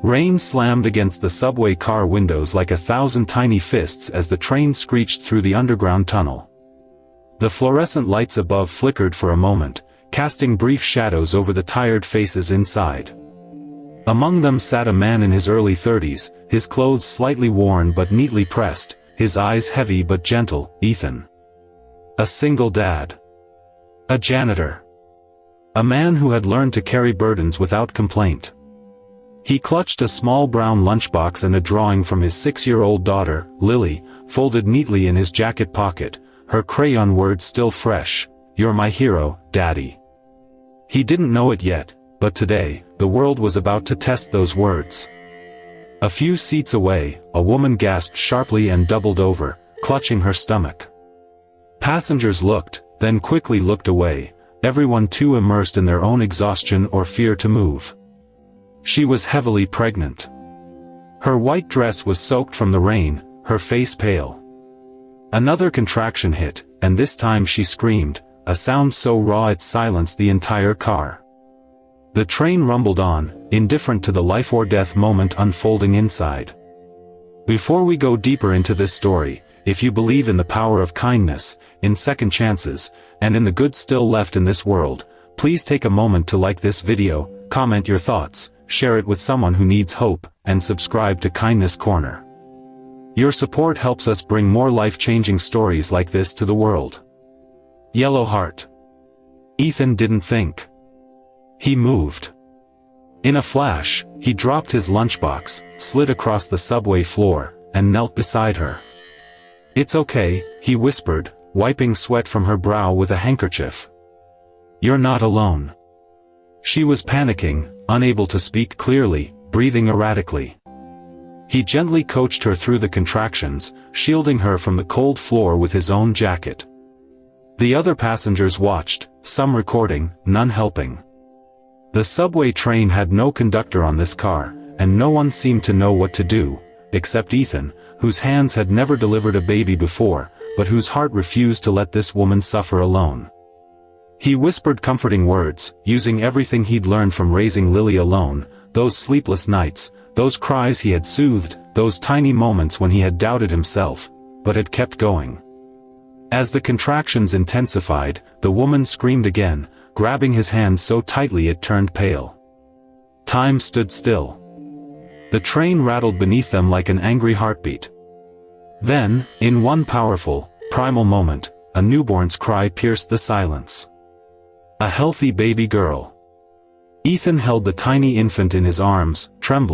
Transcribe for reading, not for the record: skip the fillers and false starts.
Rain slammed against the subway car windows like 1,000 tiny fists as the train screeched through the underground tunnel. The fluorescent lights above flickered for a moment, casting brief shadows over the tired faces inside. Among them sat a man in his early 30s, his clothes slightly worn but neatly pressed, his eyes heavy but gentle. Ethan. A single dad. A janitor. A man who had learned to carry burdens without complaint. He clutched a small brown lunchbox and a drawing from his 6-year-old daughter, Lily, folded neatly in his jacket pocket, her crayon words still fresh. "You're my hero, Daddy." He didn't know it yet, but today, the world was about to test those words. A few seats away, a woman gasped sharply and doubled over, clutching her stomach. Passengers looked, then quickly looked away, everyone too immersed in their own exhaustion or fear to move. She was heavily pregnant. Her white dress was soaked from the rain, her face pale. Another contraction hit, and this time she screamed, a sound so raw it silenced the entire car. The train rumbled on, indifferent to the life-or-death moment unfolding inside. Before we go deeper into this story, if you believe in the power of kindness, in second chances, and in the good still left in this world, please take a moment to like this video, comment your thoughts, share it with someone who needs hope, and subscribe to Kindness Corner. Your support helps us bring more life-changing stories like this to the world. Yellow Heart. Ethan didn't think. He moved. In a flash, he dropped his lunchbox, slid across the subway floor, and knelt beside her. "It's okay," he whispered, wiping sweat from her brow with a handkerchief. "You're not alone." She was panicking, unable to speak clearly, breathing erratically. He gently coached her through the contractions, shielding her from the cold floor with his own jacket. The other passengers watched, some recording, none helping. The subway train had no conductor on this car, and no one seemed to know what to do, except Ethan, whose hands had never delivered a baby before, but whose heart refused to let this woman suffer alone. He whispered comforting words, using everything he'd learned from raising Lily alone, those sleepless nights, those cries he had soothed, those tiny moments when he had doubted himself, but had kept going. As the contractions intensified, the woman screamed again, grabbing his hand so tightly it turned pale. Time stood still. The train rattled beneath them like an angry heartbeat. Then, in one powerful, primal moment, a newborn's cry pierced the silence. A healthy baby girl. Ethan held the tiny infant in his arms, trembling.